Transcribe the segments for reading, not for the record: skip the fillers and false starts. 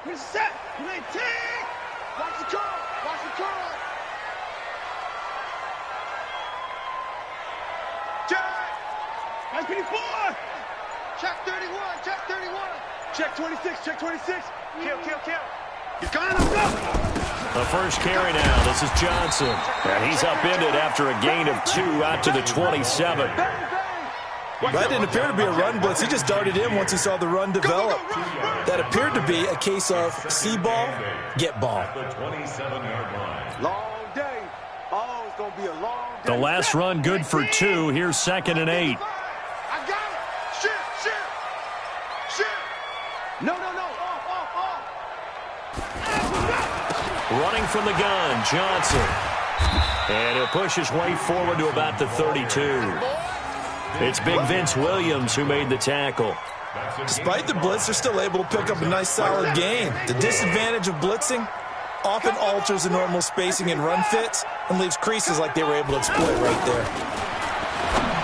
Reset. Play tick. Watch the curl. Watch the curl. Check. Nice 54. Check 31. Check 31. Check 26. Check 26. Kill. You're coming. Let's go. The first carry now. This is Johnson. And he's upended after a gain of 2 out to the 27. That didn't appear to be a run blitz. He just darted in once he saw the run develop. That appeared to be a case of see ball, get ball. Long day. Oh, it's going to be a long day. The last run good for 2. Here's 2nd and 8. I got it. Shit. No. Running from the gun, Johnson. And he'll push his way forward to about the 32. It's Big Vince Williams who made the tackle. Despite the blitz, they're still able to pick up a nice solid gain. The disadvantage of blitzing often alters the normal spacing and run fits and leaves creases like they were able to exploit right there.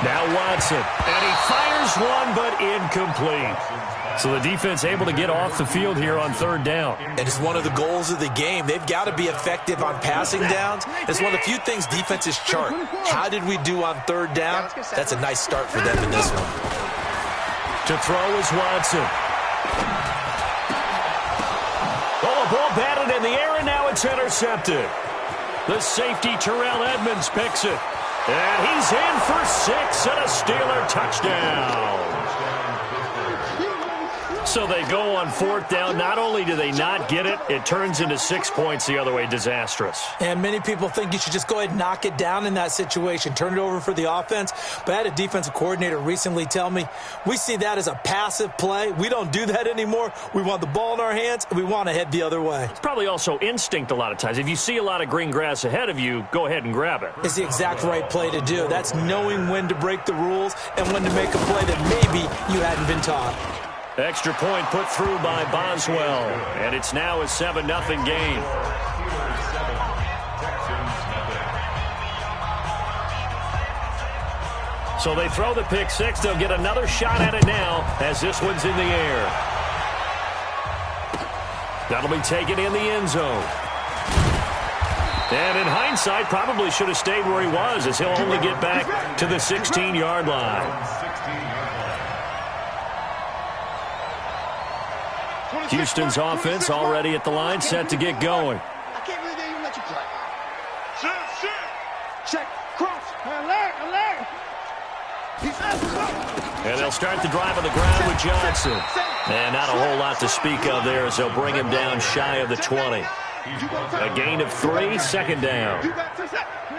Now Watson, and he fires one, but incomplete. So the defense able to get off the field here on 3rd down. And it's one of the goals of the game. They've got to be effective on passing downs. It's one of the few things defenses chart. How did we do on 3rd down? That's a nice start for them in this one. To throw is Watson. Oh, ball batted in the air, and now it's intercepted. The safety, Terrell Edmonds, picks it. And he's in for 6 and a Steeler touchdown. So they go on 4th down. Not only do they not get it, it turns into 6 points the other way. Disastrous. And many people think you should just go ahead and knock it down in that situation. Turn it over for the offense. But I had a defensive coordinator recently tell me, we see that as a passive play. We don't do that anymore. We want the ball in our hands, and we want to head the other way. It's probably also instinct a lot of times. If you see a lot of green grass ahead of you, go ahead and grab it. It's the exact right play to do. That's knowing when to break the rules and when to make a play that maybe you hadn't been taught. Extra point put through by Boswell, and it's now a 7-0 game. So they throw the pick 6. They'll get another shot at it now as this one's in the air. That'll be taken in the end zone. And in hindsight, probably should have stayed where he was, as he'll only get back to the 16-yard line. Houston's offense already at the line, set to get going. I can't believe they even let you play. Check, cross, alert. And they'll start the drive on the ground with Johnson. And not a whole lot to speak of there as they'll bring him down shy of the 20. A gain of 3, 2nd down.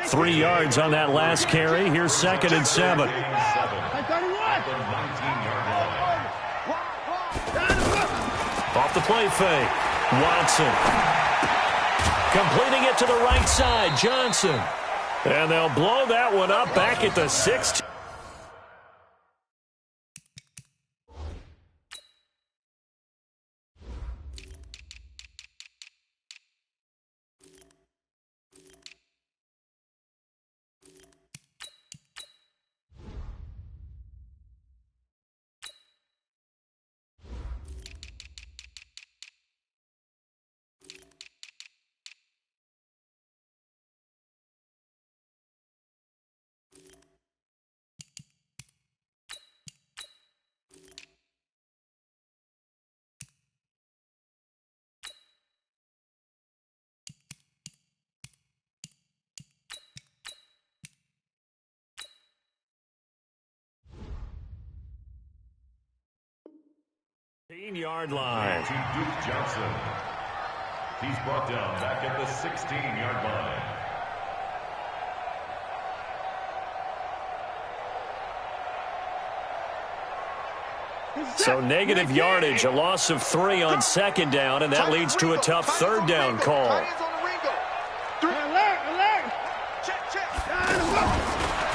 3 yards on that last carry. Here's 2nd and 7. Off the play fake. Watson. Completing it to the right side. Johnson. And they'll blow that one up back at the 6. Yard line. To Duke Johnson. He's brought down back at the 16-yard line. So negative yardage, a loss of 3 on 2nd down, and that leads to a tough 3rd down call.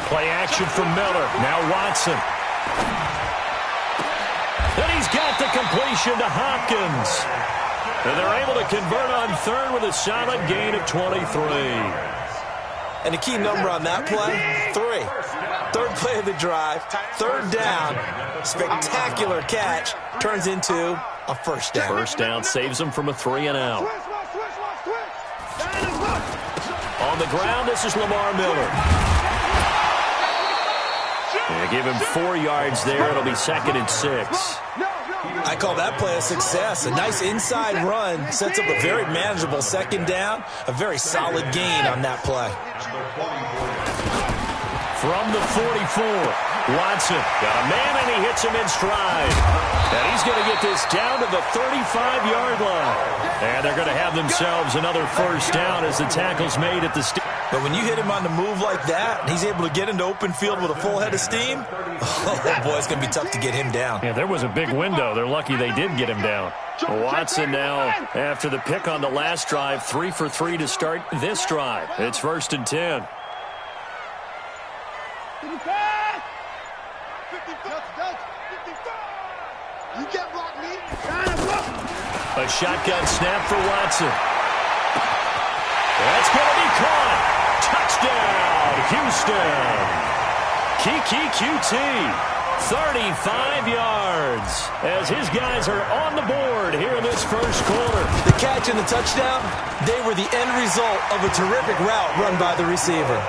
Play action from Miller. Now Watson. And he's got the completion to Hopkins. And they're able to convert on 3rd with a solid gain of 23. And the key number on that play, 3. 3rd play of the drive, 3rd down, spectacular catch, turns into a first down. First down saves them from a 3-and-out. On the ground, this is Lamar Miller. They give him 4 yards there. It'll be 2nd and 6. I call that play a success. A nice inside run sets up a very manageable 2nd down. A very solid gain on that play. From the 44, Watson got a man, and he hits him in stride. And he's going to get this down to the 35-yard line. And they're going to have themselves another first down as the tackle's made at the But when you hit him on the move like that, and he's able to get into open field with a full head of steam, oh boy, it's going to be tough to get him down. Yeah, there was a big window. They're lucky they did get him down. Watson now, after the pick on the last drive, 3 for 3 to start this drive. It's 1st and 10. A shotgun snap for Watson. That's going to be caught. Touchdown, Houston. Kiki QT, 35 yards, as his guys are on the board here in this first quarter. The catch and the touchdown, they were the end result of a terrific route run by the receiver.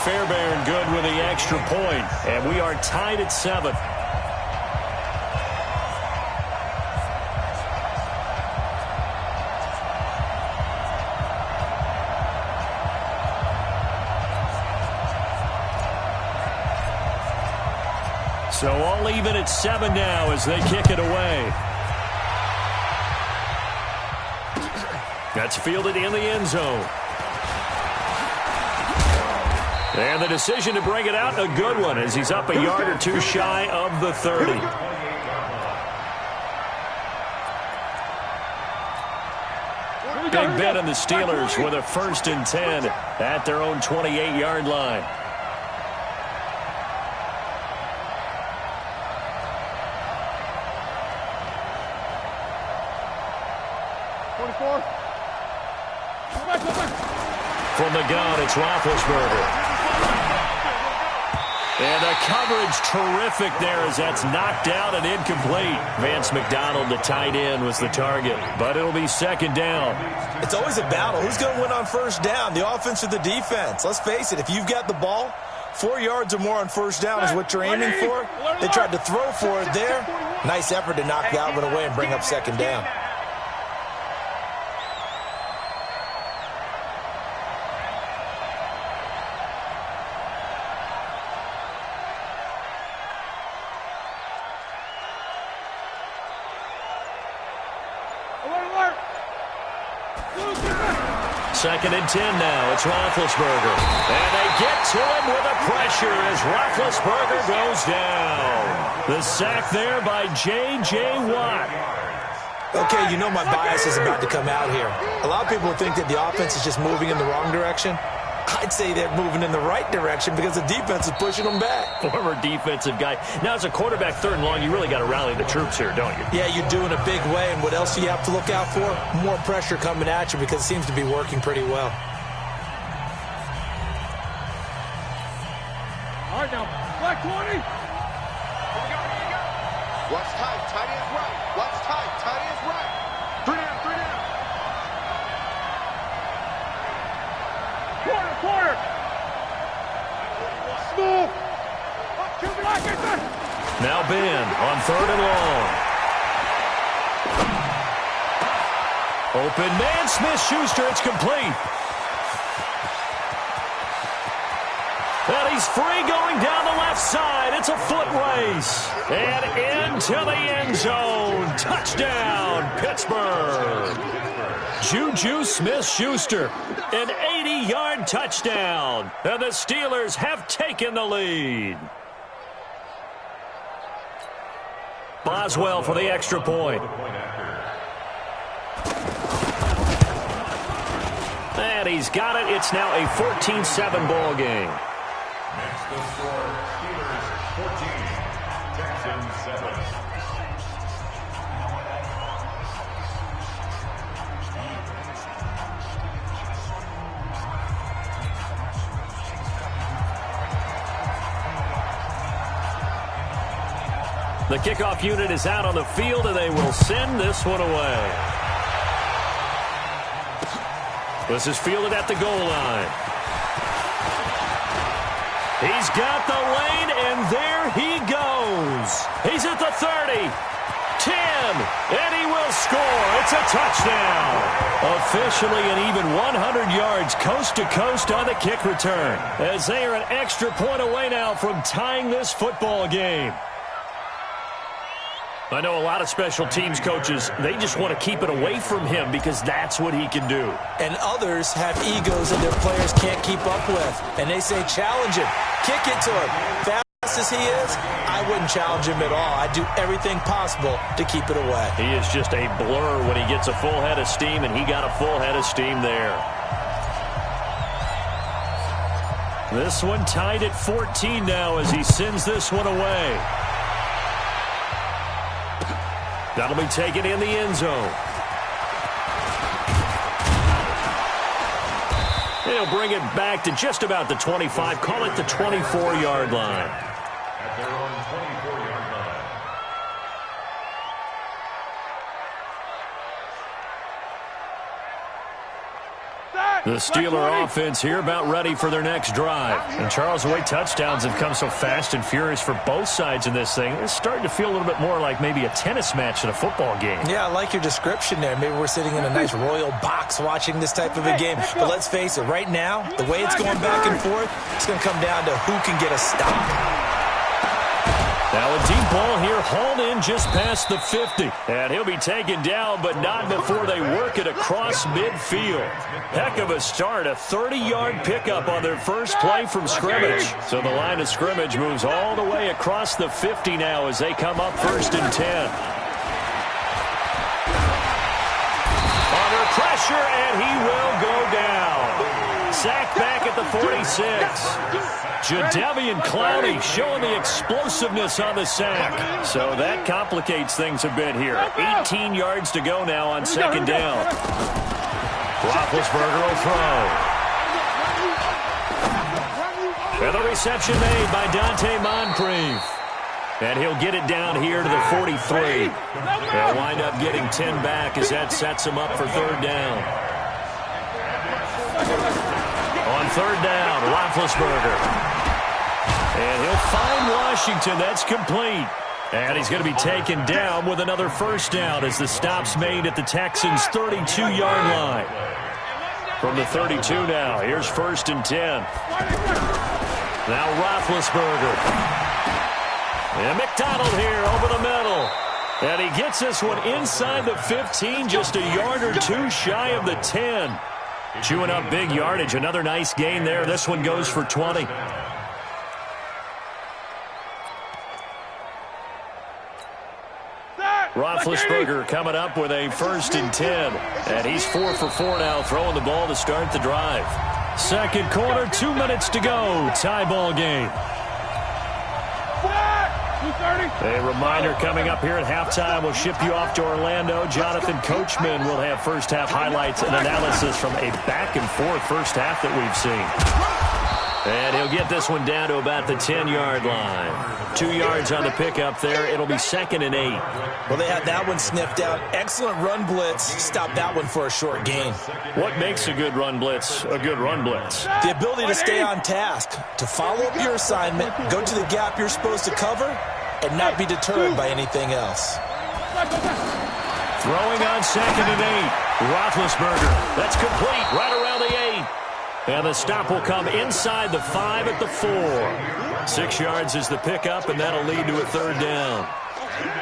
Fairbairn good with the extra point, and we are tied at 7. So all even at 7 now as they kick it away. That's fielded in the end zone. And the decision to bring it out, a good one, as he's up a yard or 2 shy of the 30. Big bet on the Steelers with a 1st and 10 at their own 28-yard line. From the gun, it's Roethlisberger. And the coverage terrific there as that's knocked out and incomplete. Vance McDonald, the tight end, was the target. But it'll be 2nd down. It's always a battle. Who's going to win on first down, the offense or the defense? Let's face it, if you've got the ball, 4 yards or more on first down is what you're aiming for. They tried to throw for it there. Nice effort to knock that one away and bring up 2nd down. Second and 10 now. It's Roethlisberger. And they get to him with a pressure as Roethlisberger goes down. The sack there by J.J. Watt. Okay, you know my bias is about to come out here. A lot of people think that the offense is just moving in the wrong direction. I'd say they're moving in the right direction because the defense is pushing them back. Former defensive guy. Now, as a quarterback, 3rd and long, you really got to rally the troops here, don't you? Yeah, you do in a big way. And what else do you have to look out for? More pressure coming at you because it seems to be working pretty well. All right, now, black 20. Here we go. Watch tight. Tight is right. Watch tight. Tight is right. 3 down. 3 down. Quarter. Smooth. Now Ben on 3rd and long. Open man, Smith-Schuster. It's complete. And he's free going down the left side. It's a foot race. And into the end zone. Touchdown, Pittsburgh. Juju Smith-Schuster, an 80-yard touchdown. And the Steelers have taken the lead. Boswell for the extra point. And he's got it. It's now a 14-7 ball game. Next the score, Steelers 14, Texans 7. The kickoff unit is out on the field, and they will send this one away. This is fielded at the goal line. He's got the lane, and there he goes. He's at the 30. 10, and he will score. It's a touchdown. Officially an even 100 yards coast to coast on the kick return, as they are an extra point away now from tying this football game. I know a lot of special teams coaches, they just want to keep it away from him because that's what he can do. And others have egos that their players can't keep up with, and they say challenge him, kick it to him. Fast as he is, I wouldn't challenge him at all. I'd do everything possible to keep it away. He is just a blur when he gets a full head of steam, and he got a full head of steam there. This one tied at 14 now as he sends this one away. That'll be taken in the end zone. He'll bring it back to just about the 25. Call it the 24-yard line. At their own 24-yard line. The Steeler offense here about ready for their next drive. And Charles, the way touchdowns have come so fast and furious for both sides in this thing, it's starting to feel a little bit more like maybe a tennis match in a football game. Yeah, I like your description there. Maybe we're sitting in a nice royal box watching this type of a game. But let's face it, right now, the way it's going back and forth, it's going to come down to who can get a stop. Now a deep ball here, hauled in just past the 50. And he'll be taken down, but not before they work it across midfield. Heck of a start, a 30-yard pickup on their first play from scrimmage. So the line of scrimmage moves all the way across the 50 now as they come up 1st and 10. Under pressure, and he will go down. Sacked back at the 46. Jadeveon Clowney showing the explosiveness on the sack. So that complicates things a bit here. 18 yards to go now on 2nd down. Roethlisberger will throw. And the reception made by Dante Moncrief. And he'll get it down here to the 43. They'll wind up getting 10 back as that sets him up for 3rd down. On 3rd down, Roethlisberger. And he'll find Washington. That's complete. And he's going to be taken down with another 1st down as the stop's made at the Texans' 32-yard line. From the 32 now, here's 1st and 10. Now Roethlisberger. And McDonald here over the middle. And he gets this one inside the 15, just a yard or two shy of the 10. Chewing up big yardage. Another nice gain there. This one goes for 20. Roethlisberger coming up with a 1st and 10. And he's 4 for 4 now, throwing the ball to start the drive. 2nd quarter, 2 minutes to go. Tie ball game. A reminder coming up here at halftime. We'll ship you off to Orlando. Jonathan Coachman will have first half highlights and analysis from a back-and-forth first half that we've seen. And he'll get this one down to about the 10-yard line. 2 yards on the pickup there. It'll be 2nd and 8. Well, they had that one sniffed out. Excellent run blitz. Stop that one for a short gain. What makes a good run blitz a good run blitz? The ability to stay on task, to follow up your assignment, go to the gap you're supposed to cover, and not be deterred by anything else. Throwing on 2nd and 8. Roethlisberger. That's complete right around the 8. And the stop will come inside the 5 at the 4. 6 yards is the pickup, and that'll lead to a 3rd down.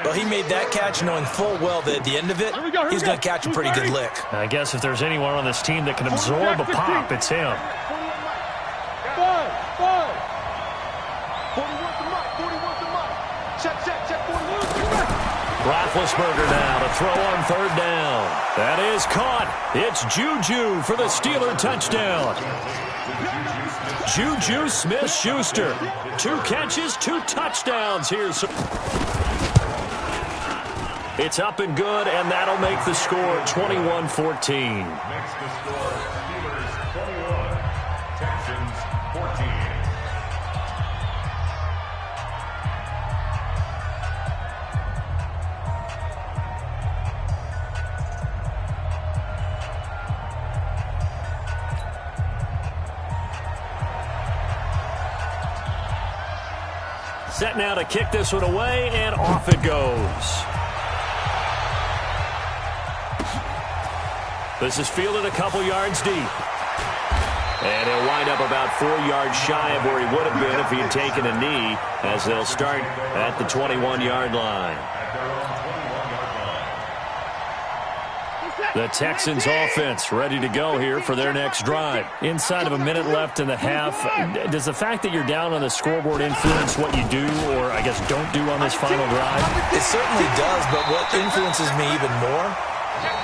Well, he made that catch knowing full well that at the end of it, he's going to catch a pretty good lick. I guess if there's anyone on this team that can absorb a pop, it's him. Roethlisberger now to throw on 3rd down. That is caught. It's Juju for the Steeler touchdown. Juju Smith-Schuster. 2 catches, 2 touchdowns here. It's up and good, and that'll make the score 21-14. Makes the score Steelers 21, Texans 14. Set now to kick this one away, and off it goes. This is fielded a couple yards deep. And he'll wind up about 4 yards shy of where he would have been if he had taken a knee, as they'll start at the 21-yard line. The Texans offense ready to go here for their next drive. Inside of a minute left in the half, does the fact that you're down on the scoreboard influence what you do, or I guess don't do on this final drive? It certainly does, but what influences me even more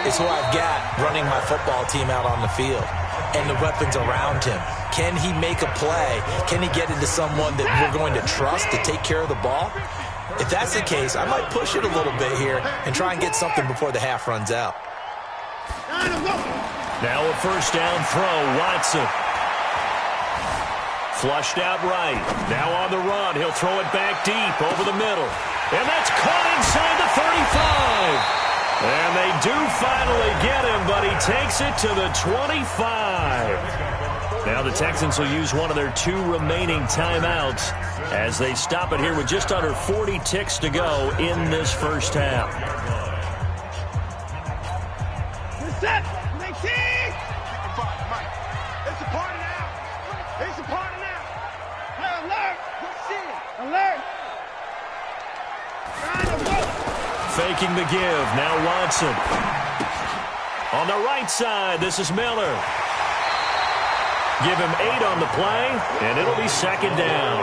is who I've got running my football team out on the field and the weapons around him. Can he make a play? Can he get into someone that we're going to trust to take care of the ball? If that's the case, I might push it a little bit here and try and get something before the half runs out. Now a first down throw, Watson. Flushed out right. Now on the run. He'll throw it back deep over the middle. And that's caught inside the 35. And they do finally get him, but he takes it to the 25. Now the Texans will use one of their 2 remaining timeouts as they stop it here with just under 40 ticks to go in this first half. Set! 19! It's a party now! It's a party now! Hey, alert! Alert! Faking the give. Now Watson. On the right side, this is Miller. Give him 8 on the play, and it'll be second down.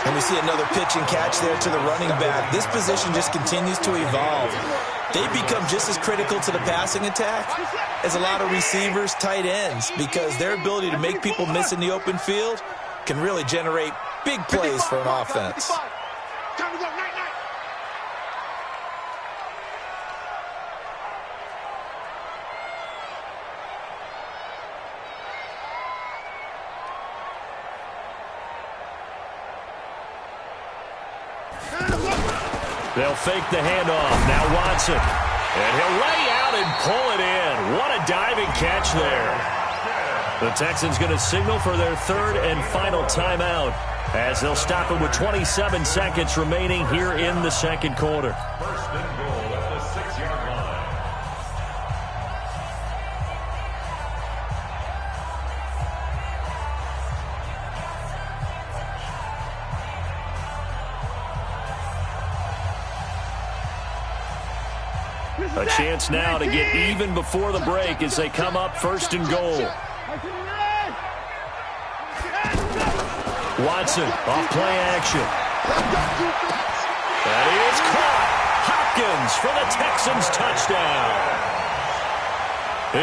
And we see another pitch and catch there to the running back. This position just continues to evolve. They become just as critical to the passing attack as a lot of receivers, tight ends, because their ability to make people miss in the open field can really generate big plays for an offense. Time to go, night. They'll fake the handoff. Now Watson. And he'll lay out and pull it in. What a diving catch there. The Texans going to signal for their 3rd and final timeout as they'll stop it with 27 seconds remaining here in the second quarter. First and goal at the 6-yard line. A chance now to get even before the break as they come up 1st and goal. Watson off play action. That is caught. Hopkins for the Texans touchdown.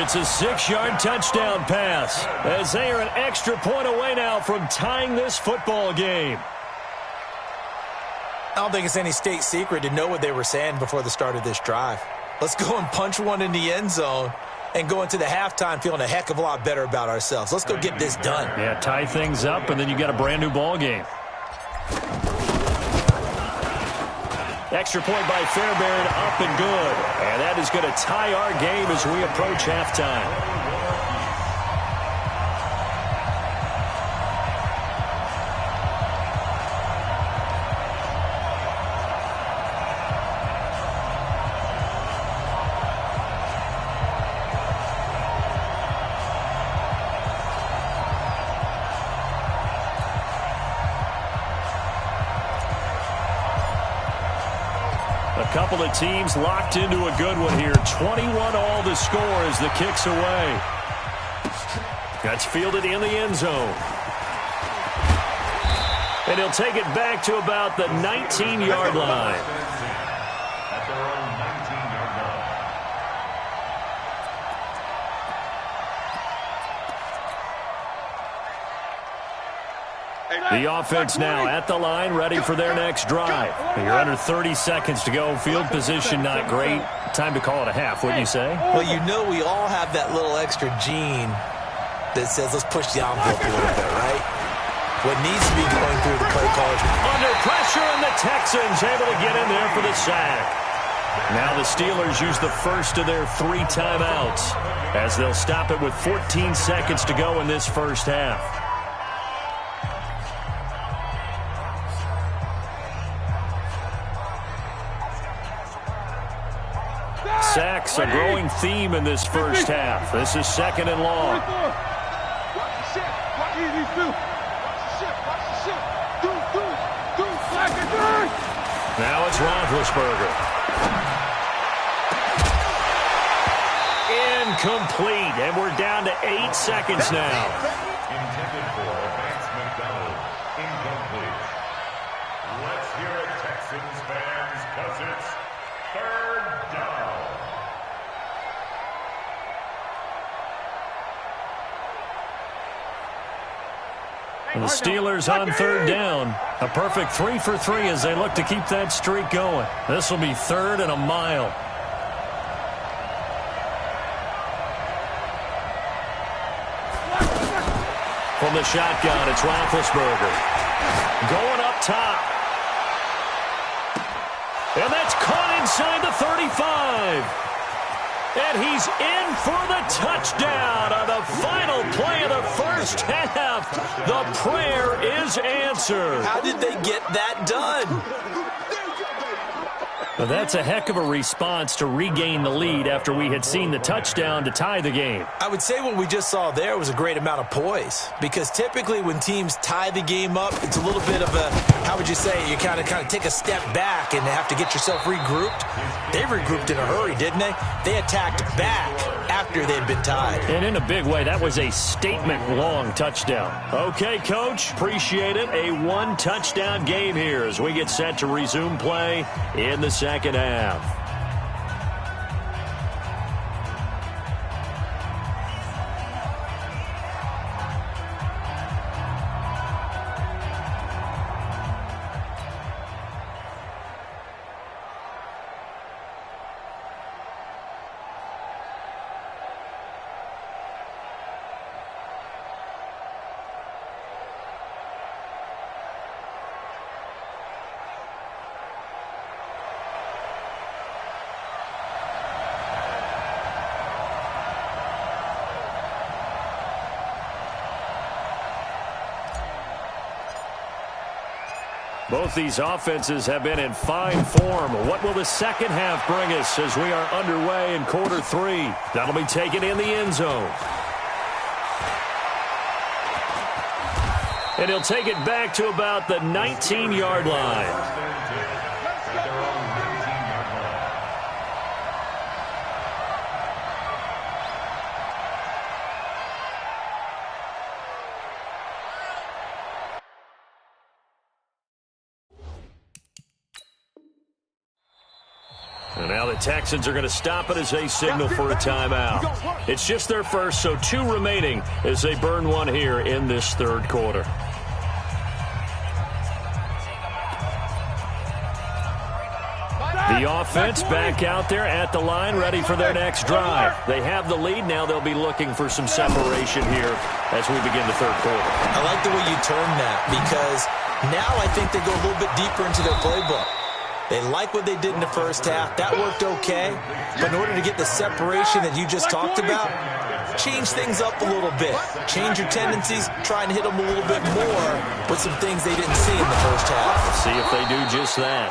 It's a 6-yard touchdown pass as they are an extra point away now from tying this football game. I don't think it's any state secret to know what they were saying before the start of this drive. Let's go and punch one in the end zone and go into the halftime feeling a heck of a lot better about ourselves. Let's go get this done. Yeah, tie things up, and then you got a brand new ball game. Extra point by Fairbairn, up and good. And that is going to tie our game as we approach halftime. A couple of teams locked into a good one here. 21-all the score as the kick's away. That's fielded in the end zone. And he'll take it back to about the 19-yard line. At their own 19-yard line. The offense now at the line, ready for their next drive. You're under 30 seconds to go. Field position not great. Time to call it a half, wouldn't you say? Well, you know we all have that little extra gene that says let's push the envelope a little bit, right? What needs to be going through the play calls. Under pressure, and the Texans able to get in there for the sack. Now the Steelers use the first of their 3 timeouts as they'll stop it with 14 seconds to go in this first half. Sacks, a growing theme in this first half. This is 2nd and long. Watch the shift. Watch these two. Watch the shift. Watch the shift. Do. Slack it down. Now it's Roethlisberger. Incomplete, and we're down to 8 seconds now. Intended for Vance McDonald. Incomplete. Let's hear it, Texans fans, because it's 3rd down. The Steelers on 3rd down. A perfect 3 for 3 as they look to keep that streak going. This will be 3rd and a mile. From the shotgun, it's Roethlisberger. Going up top. And that's caught inside the 35. And he's in for the touchdown on the final play of the first half. The prayer is answered. How did they get that done? Well, that's a heck of a response to regain the lead after we had seen the touchdown to tie the game. I would say what we just saw there was a great amount of poise, because typically when teams tie the game up, it's a little bit of a, how would you say, you kind of take a step back and have to get yourself regrouped. They regrouped in a hurry, didn't they? They attacked back after they'd been tied. And in a big way, that was a statement-long touchdown. Okay, Coach, appreciate it. A 1-touchdown game here as we get set to resume play in the second half. Both these offenses have been in fine form. What will the second half bring us as we are underway in quarter 3? That'll be taken in the end zone. And he'll take it back to about the 19-yard line. And now the Texans are going to stop it as they signal for a timeout. It's just their first, so 2 remaining as they burn one here in this third quarter. The offense back out there at the line, ready for their next drive. They have the lead. Now they'll be looking for some separation here as we begin the third quarter. I like the way you term that, because now I think they go a little bit deeper into their playbook. They like what they did in the first half. That worked okay. But in order to get the separation that you just talked about, change things up a little bit. Change your tendencies. Try and hit them a little bit more with some things they didn't see in the first half. Let's see if they do just that.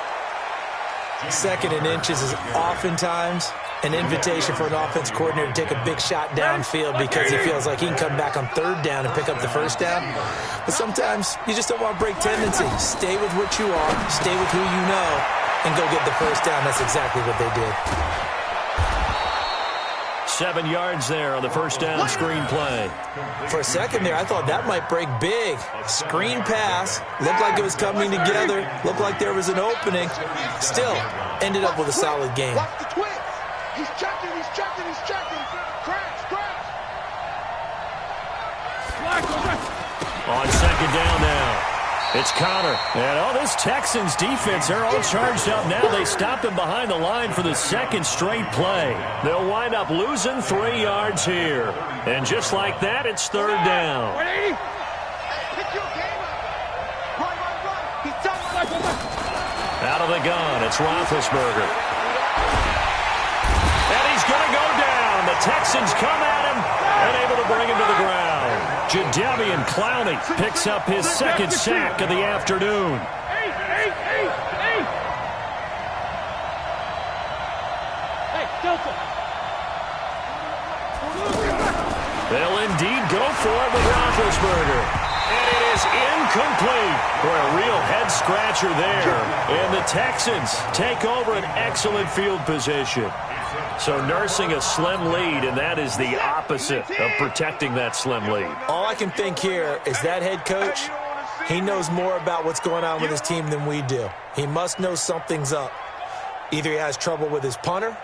2nd and inches is oftentimes an invitation for an offense coordinator to take a big shot downfield because he feels like he can come back on 3rd down and pick up the first down. But sometimes you just don't want to break tendency. Stay with what you are. Stay with who you know. And go get the first down. That's exactly what they did. 7 yards there on the first down screen play. For a second there, I thought that might break big. Screen pass. Looked like it was coming together. Looked like there was an opening. Still, ended up with a solid game. Watch the twist. He's checking. Crash. On 2nd down now. It's Connor. And this Texans defense, they're all charged up now. They stopped him behind the line for the 2nd straight play. They'll wind up losing 3 yards here. And just like that, it's 3rd down. Out of the gun, it's Roethlisberger. And he's going to go down. The Texans come at him and able to bring him to the ground. Jadeveon Clowney picks up his 2nd sack of the afternoon. They'll indeed go for it with Roethlisberger. And it is incomplete. For a real head-scratcher there. And the Texans take over an excellent field position. So nursing a slim lead, and that is the opposite of protecting that slim lead. All I can think here is that head coach, he knows more about what's going on with his team than we do. He must know something's up. Either he has trouble with his punter,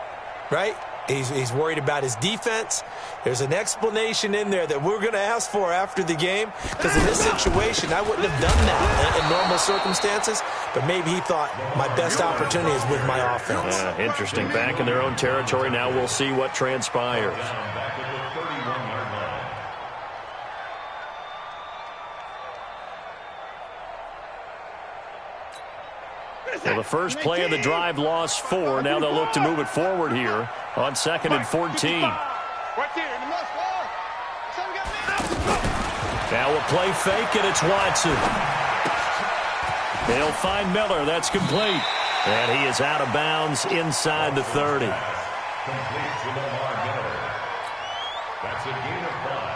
right? He's worried about his defense. There's an explanation in there that we're going to ask for after the game, because in this situation, I wouldn't have done that in normal circumstances, but maybe he thought my best opportunity is with my offense. Interesting. Back in their own territory. Now we'll see what transpires. Well, the first play of the drive lost 4. Now they'll look to move it forward here on 2nd and 14. Now a play fake, and it's Watson. They'll find Miller. That's complete. And he is out of bounds inside the 30. That's a gain of 5.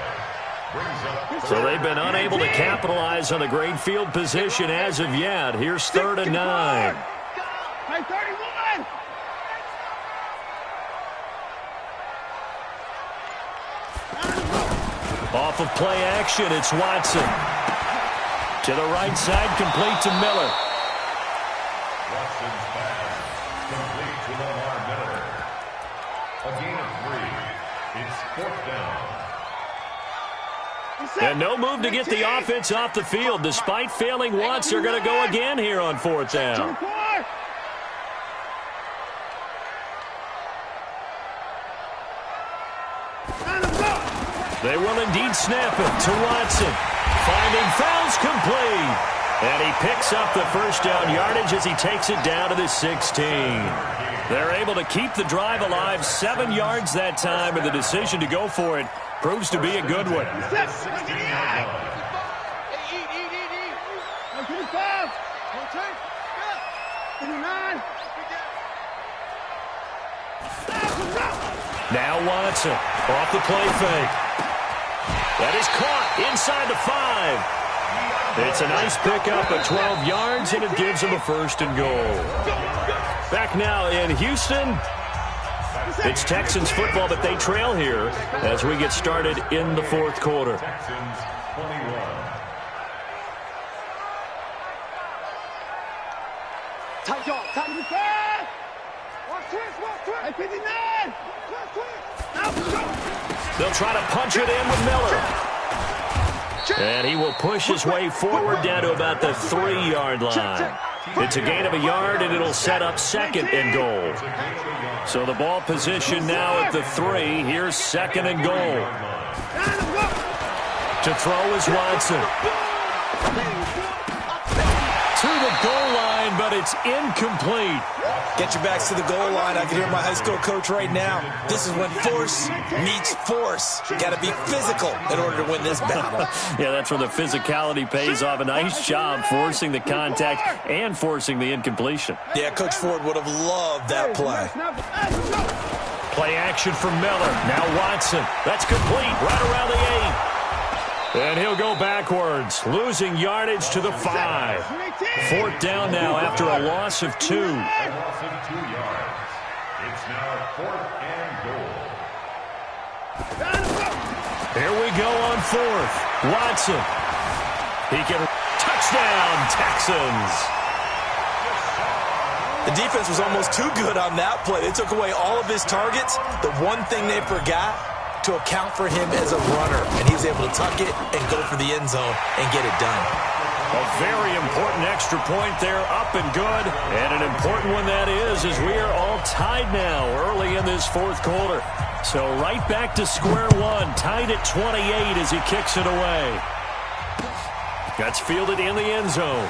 So they've been unable to capitalize on the great field position as of yet. Here's 3rd and 9. Play 31. Off of play action, it's Watson. To the right side, complete to Miller. Watson's pass, complete to Lamar Miller. A gain of 3. It's 4th down. And no move to get the offense off the field. Despite failing once, they're going to go again here on 4th down. They will indeed snap it to Watson. Finding fouls complete. And he picks up the first down yardage as he takes it down to the 16. They're able to keep the drive alive, 7 yards that time, and the decision to go for it proves to be a good one. Now Watson off the play fake. That is caught inside the 5. It's a nice pickup of 12 yards, and it gives him a 1st and goal. Back now in Houston. It's Texans football, but they trail here as we get started in the 4th quarter. Texans 21. Tight dog, tight the 5. Watch twist. 59. They'll try to punch it in with Miller. And he will push his way forward down to about the 3-yard line. It's a gain of a yard, and it'll set up 2nd and goal. So the ball position now at the 3. Here's 2nd and goal. To throw is Watson. To the goal line, but it's incomplete. Get your backs to the goal line. I can hear my high school coach right now. This is when force meets force. Got to be physical in order to win this battle. Yeah, that's where the physicality pays off. A nice job forcing the contact and forcing the incompletion. Yeah, Coach Ford would have loved that play. Play action for Miller. Now Watson. That's complete right around the 8. And he'll go backwards, losing yardage to the 5. 4th down now after a loss of 2. A loss of 2 yards. It's now 4th and goal. Here we go on 4th. Watson. He can touchdown, Texans. The defense was almost too good on that play. They took away all of his targets. The one thing they forgot, to account for him as a runner, and he was able to tuck it and go for the end zone and get it done. A very important extra point there, up and good, and an important one that is, as we are all tied now early in this 4th quarter. So right back to square one, tied at 28 as he kicks it away. That's fielded in the end zone.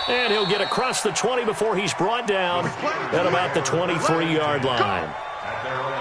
And he'll get across the 20 before he's brought down at about the 23-yard line. At their own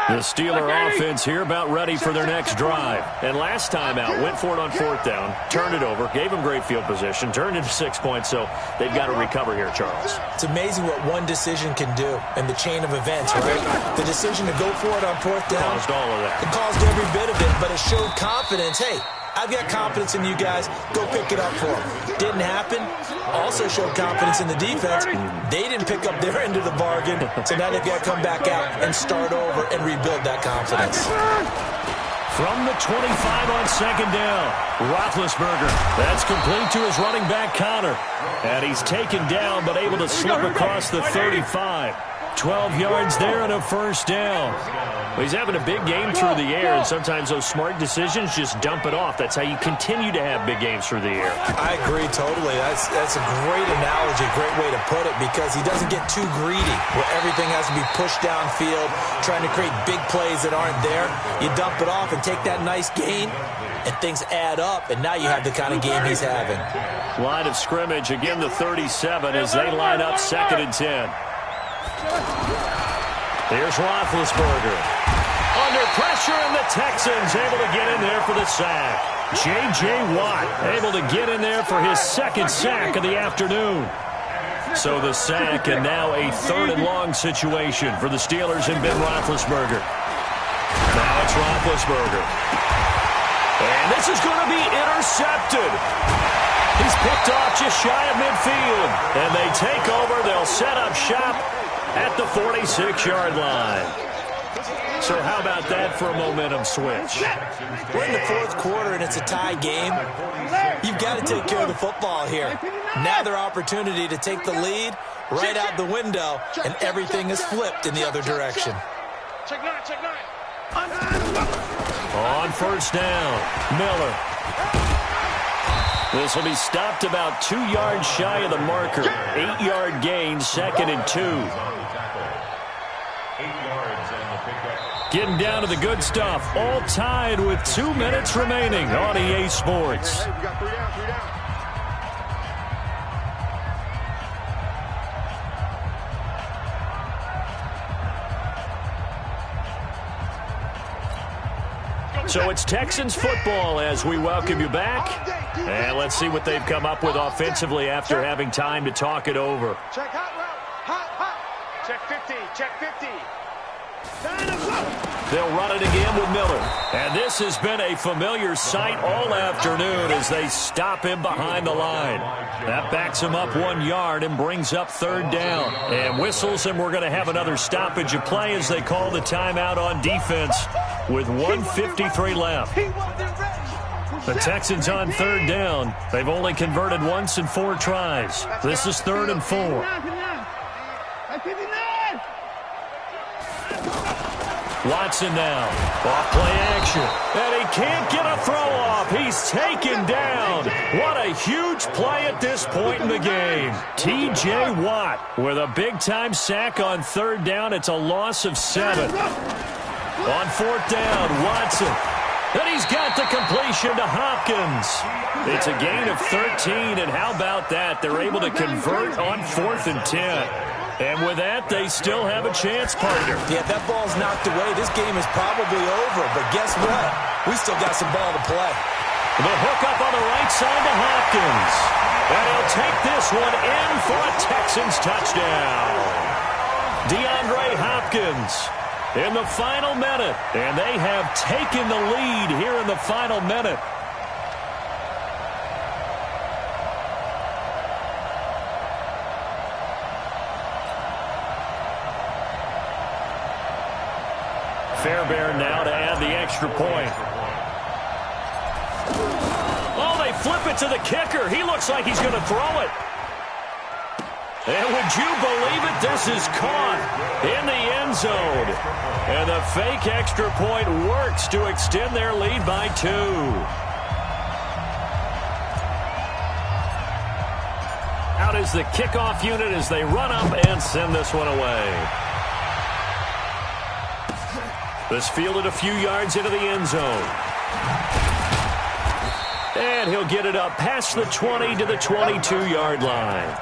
23-yard The Steeler offense here about ready for their next drive. And last time out, went for it on 4th down, turned it over, gave them great field position, turned into 6 points, so they've got to recover here, Charles. It's amazing what one decision can do in the chain of events, right? The decision to go for it on 4th down. Caused all of that. It caused every bit of it, but it showed confidence. Hey, I've got confidence in you guys. Go pick it up for them. Didn't happen. Also showed confidence in the defense. They didn't pick up their end of the bargain, so now they've got to come back out and start over and rebuild that confidence. From the 25 on 2nd down, Roethlisberger. That's complete to his running back, Connor. And he's taken down but able to slip across the 35. 12 yards there and a 1st down. Well, he's having a big game through the air, and sometimes those smart decisions just dump it off. That's how you continue to have big games through the air. I agree totally. That's a great analogy, great way to put it, because he doesn't get too greedy where everything has to be pushed downfield, trying to create big plays that aren't there. You dump it off and take that nice gain, and things add up, and now you have the kind of game he's having. Line of scrimmage, again the 37 as they line up 2nd and 10. Here's Roethlisberger. Under pressure, and the Texans able to get in there for the sack. J.J. Watt able to get in there for his 2nd sack of the afternoon. So the sack, and now a 3rd and long situation for the Steelers and Ben Roethlisberger. Now it's Roethlisberger. And this is going to be intercepted. He's picked off just shy of midfield. And they take over. They'll set up shop at the 46-yard line. So how about that for a momentum switch? We're in the 4th quarter, and it's a tie game. You've got to take care of the football here. Now their opportunity to take the lead right out the window, and everything is flipped in the other direction. Check 9, check 9. On 1st down, Miller. This will be stopped about 2 yards shy of the marker. 8-yard gain, 2nd and 2. Getting down to the good stuff. All tied with 2 minutes remaining on EA Sports. So it's Texans football as we welcome you back. And let's see what they've come up with offensively after having time to talk it over. Check hot route. Hot, hot. Check 50. Check 50. They'll run it again with Miller. And this has been a familiar sight all afternoon as they stop him behind the line. That backs him up 1 yard and brings up 3rd down. And whistles, and we're going to have another stoppage of play as they call the timeout on defense with 1:53 left. The Texans on 3rd down. They've only converted once in 4 tries. This is 3rd and 4. Watson now. Off play action. And he can't get a throw off. He's taken down. What a huge play at this point in the game. T.J. Watt with a big-time sack on 3rd down. It's a loss of 7. On 4th down, Watson. And he's got the completion to Hopkins. It's a gain of 13, and how about that? They're able to convert on 4th and 10. And with that, they still have a chance, partner. Yeah, if that ball's knocked away, this game is probably over. But guess what? We still got some ball to play. The hook up on the right side to Hopkins. And he'll take this one in for a Texans touchdown. DeAndre Hopkins in the final minute. And they have taken the lead here in the final minute. Fairbairn now to add the extra point. Oh, they flip it to the kicker. He looks like he's going to throw it. And would you believe it? This is caught in the end zone. And the fake extra point works to extend their lead by 2. Out is the kickoff unit as they run up and send this one away. This fielded a few yards into the end zone. And he'll get it up past the 20 to the 22-yard line.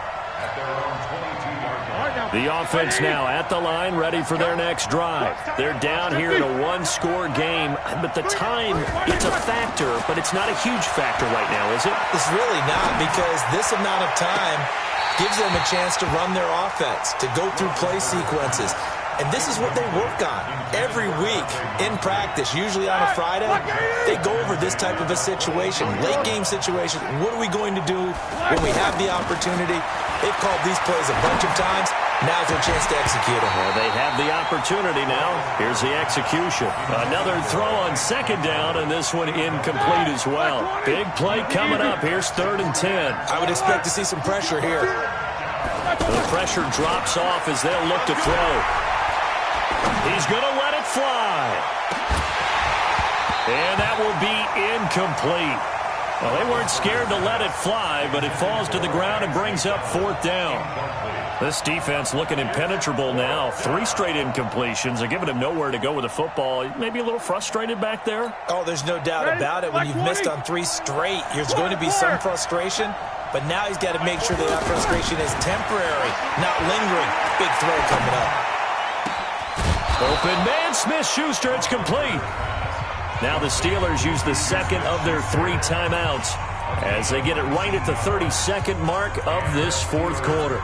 The offense now at the line, ready for their next drive. They're down here in a one-score game, but the time, it's a factor, but it's not a huge factor right now, is it? It's really not, because this amount of time gives them a chance to run their offense, to go through play sequences. And this is what they work on every week in practice, usually on a Friday. They go over this type of a situation, late-game situation. What are we going to do when we have the opportunity? They've called these plays a bunch of times. Now's their chance to execute them. Well, they have the opportunity now. Here's the execution. Another throw on second down, and this one incomplete as well. Big play coming up. Here's 3rd and 10. I would expect to see some pressure here. The pressure drops off as they'll look to throw. He's going to let it fly. And that will be incomplete. Well, they weren't scared to let it fly, but it falls to the ground and brings up 4th down. This defense looking impenetrable now. 3 straight incompletions. They're giving him nowhere to go with the football. Maybe a little frustrated back there? Oh, there's no doubt about it. When you've missed on 3 straight, there's going to be some frustration. But now he's got to make sure that frustration is temporary, not lingering. Big throw coming up. Open man, Smith-Schuster, it's complete. Now the Steelers use the second of their 3 timeouts as they get it right at the 32nd mark of this 4th quarter.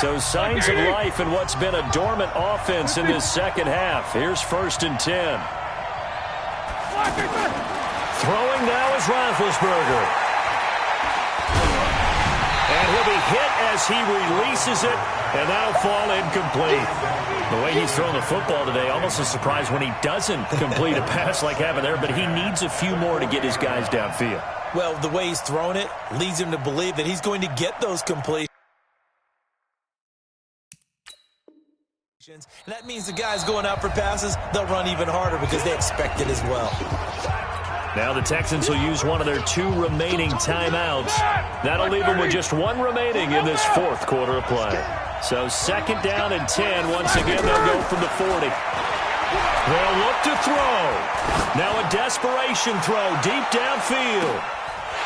So signs of life in what's been a dormant offense in this second half. Here's 1st and 10. Throwing now is Roethlisberger. And he'll be hit as he releases it, and that'll fall incomplete. The way he's thrown the football today, almost a surprise when he doesn't complete a pass like having there, but he needs a few more to get his guys downfield. Well, the way he's thrown it leads him to believe that he's going to get those completions. And that means the guys going out for passes, they'll run even harder because they expect it as well. Now the Texans will use one of their 2 remaining timeouts. That'll leave them with just 1 remaining in this 4th quarter of play. So 2nd down and 10. Once again, they'll go from the 40. They'll look to throw. Now a desperation throw deep downfield.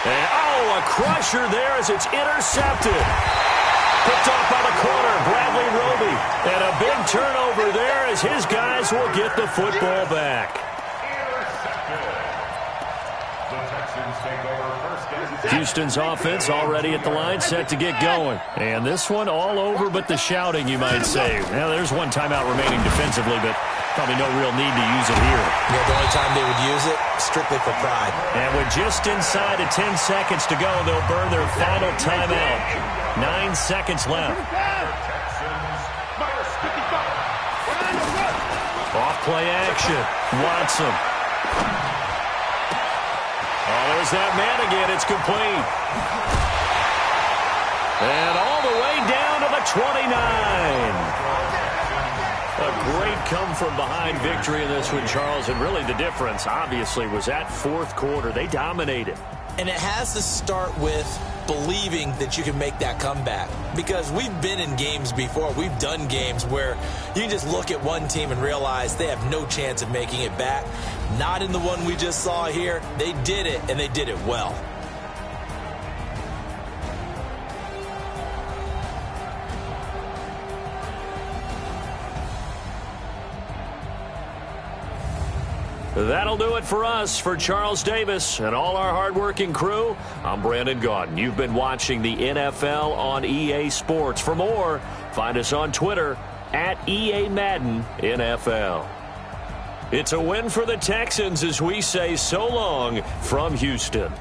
And, a crusher there as it's intercepted. Picked off by the corner, Bradley Roby. And a big turnover there as his guys will get the football back. Houston's offense already at the line, set to get going. And this one all over but the shouting, you might say. Now, there's 1 timeout remaining defensively, but probably no real need to use it here. Yeah, the only time they would use it, strictly for pride. And with just inside of 10 seconds to go, they'll burn their final timeout. 9 seconds left. Off play action. Watson. There's that man again. It's complete. And all the way down to the 29. A great come-from-behind victory in this one, Charles. And really the difference, obviously, was that 4th quarter. They dominated. And it has to start with believing that you can make that comeback. Because we've been in games before. We've done games where you can just look at one team and realize they have no chance of making it back. Not in the one we just saw here. They did it, and they did it well. That'll do it for us. For Charles Davis and all our hardworking crew, I'm Brandon Gaudin. You've been watching the NFL on EA Sports. For more, find us on Twitter at EA Madden NFL. It's a win for the Texans as we say so long from Houston.